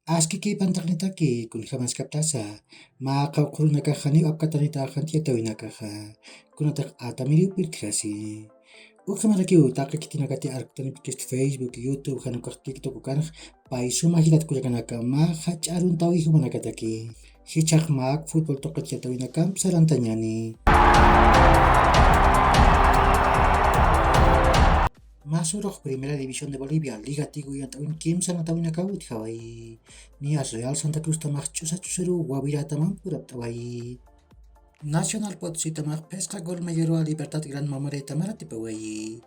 Askiki pantaknitaki kunjamas kaptasa, maka kurunaka hani apkatanita hantiatawinakaha, kunatak atamiri pirkasi. Ukhamaraki utaka kitinakati arktani pikist Facebook, YouTube, hanukak TikTok ukanaj, paisuma hilat kuyakanaka ma hacharun tawi humanakataki. Hichak mak futbol tokatiatawinakam sarantanyani. Masuk Primera División de Bolivia, Liga Tigo y Antawin Kim Sanatawin Akawit Hawaii. Nias Real Santa Cruz Tamak Chusa Chusuru, Guavira Tamam Purap Tawai. National Potsi Tamak Pesca Gol Mayero a Libertad Gran Mamare Tamarati Pawai.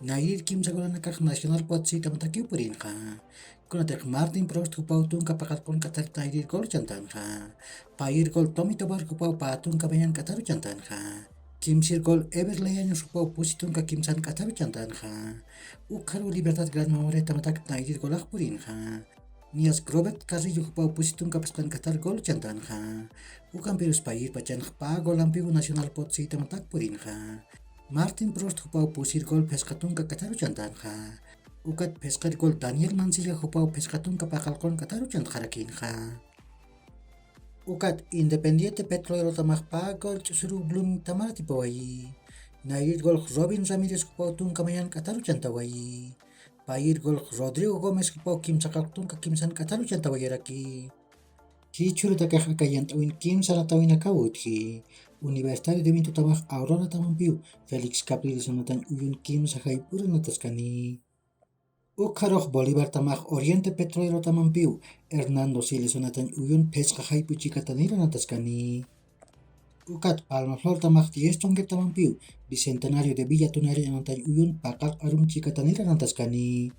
Nair Kim Sagolanakak National Potsi Tamataki Purinha. Kunatek Martin Prost Hupau Tunka Pakatpon Katar Nair Gol Chantanha. Pair Gol Tommy Tobar Hupau Patun Kabayan Katar Chantanha. Kim Sirgol Everleyan Supau Pusitun ka Kim San Katabi Chantanha. Ukharu Libertad Gran Mamare Tamatak Nair Golak Purinha. Nias Grobet Carrillo Hupau Pusitun ka Paskan Katar Gol Chantanha. Ukan Pirus Pair Pachan Pa Golampigu National Potsi Tamatak Purinha. Martin Prost Hupau Pusir Gol Peskatun ka Kataru Chantanha. Ukat Peskar Gol Daniel Mansilla Hupau Peskatun ka Pakalkon Kataru Chantarakinha. Ukat Independiente Petrolero Tamak Pa Gol Chusuru Blooming Tamarati Pawai. Nair Gol Robin Ramirez Hupau Tun Kamayan Kataru Chantawai. Pair Gol Rodrigo Gomez Hupau Kim Sakaltun ka Kim San Kataru Chantawai Raki. Kichuru Takaka Kayantawin Kim Saratawin Akawutki. Universitario de Vinto Tamak Aurora Tamampiu. Felix Capriles Sonatan Uyun Kim Sahaipura Nataskani. Ukharok Bolívar Tamak Oriente Petrolero Tamampiu, Hernando Siles Onatan Uyun Pesca Haipu Chicatanira Nataskani. Ukat Palmaflor Tamak Tiestonge Tamampiu, Bicentenario de Villa Tunari Onatan Uyun Pakak Arum Chicatanira Nataskani.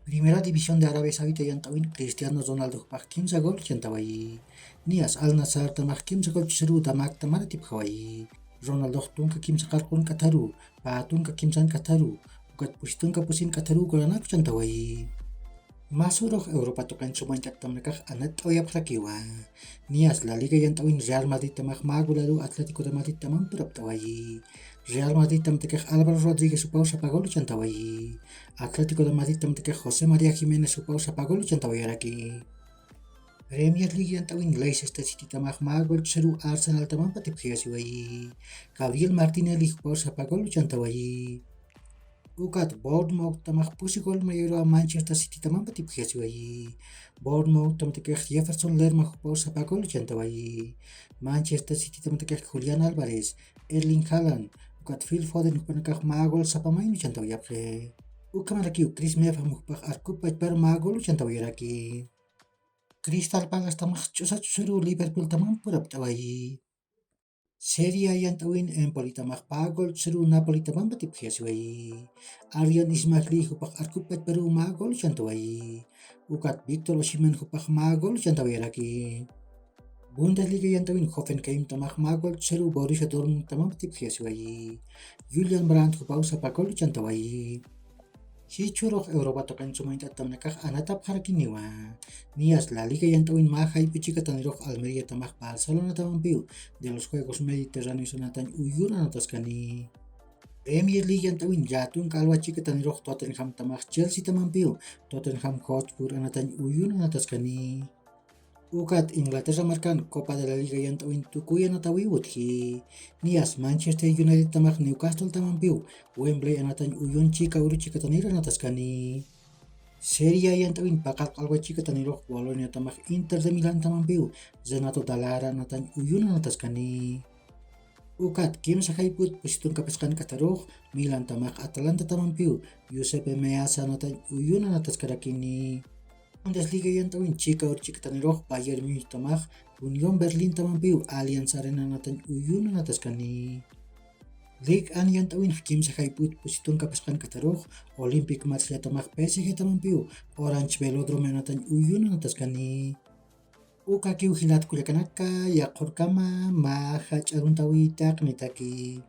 Primera División de Arabia Saudita Yantawin Cristiano Ronaldo Kim Sagol Chantawai. Nias Al Nassr Tamak Kim Sagol Chiseru Tamak Tamaratip Hawaii. Ronaldo tun ka Kim Sakalkon Kataru, Patun ka Kim San Kataru, Ukat Pusitun ka Pusin Kataru Kolanak Chantawai. Masurok Europa tokan sumancak tamakak anat oyap rakiwa. Nias La Liga Yantawin Real Madrid tamak magularu Atletico de Madrid tamam purap tawai. Real Madrid tamtekak Álvaro Rodríguez supau sapagolu chantawai. Atletico de Madrid tamtekak José María Jiménez supau sapagolu chantawai raki. Premier League Yantawin Leicester City tamak magol seru Arsenal tamam patip hiasiwai. Gabriel Martinelli supau sapagolu chantawai. Ukat Bournemouth tamak pusigol mayero Manchester City tamam patip hiasiwai. Bournemouth tamtekak Jefferson Lerma supau sapagolu chantawai. Manchester City tamtekak Julian Alvarez, Erling Haaland, ukat Phil Foden upanakak magol sa pamain chantawai apre. Ukamaraki Chris Mefa mukpak arkupat per magol chantawai raki. Crystal Palace tamak chusa chusuru Liverpool tamam purap tawai. Serie A Yantawin Empoli tamak pagol chusuru Napoli tamam patip hiasiwai. Aryan Ismaili hupak arkupat peru magol chantawai. Ukat Victor Osimhen hupak magol chantawai raki. Bundesliga Yantawin Hoffenheim tamak magol chusuru Borussia Dortmund tamam patip hiasiwai. Julian Brandt hupau sapagol chantawai. Hichurok Europa tokan sumainta tamnakak anatap harakiniwa. Nias La Liga Yantawin Mahai Pichika Tanirok Almería tamak Barcelona tamampiu de los Juegos Mediterráneos Onatan Uyun Anataskani. Premier League Yantawin Jatun Kalwa Chika Tanirok Tottenham tamak Chelsea tamampiu Tottenham Hotspur Anatan Uyun Anataskani. Ukat Inglaterra markan Copa de la Liga Yantawin Tukuya Natawi Wuthi. Nias Manchester United tamak Newcastle tamampiu Wembley Anatan Uyun Chika Uru Chikatanira Nataskani. Serie A Yantawin Pakak Alwa Chikatanirok Bologna tamak Inter de Milan tamampiu Zenato Dalara Natan Uyun Nataskani. Ukat Kim Sakaiput Pusitun Kapaskan Katarok Milan tamak Atalanta tamampiu Giuseppe Meazza Natan Uyun Nataskarakini. Bundesliga Yantawin Chika Ur Chikatanirok Bayern Munich tamak Union Berlin tamampiu Allianz Arena Natan Uyun Nataskani. Ligue 1 Yantawin Kim Sakaiput Pusitun Kapaskan Katarok Olympic Marseille tamak PSG tamampiu Orange Velodrome Natan Uyun Nataskani. Uka kiu hilat kulikanaka yakurkama mahach aruntawi taknitaki.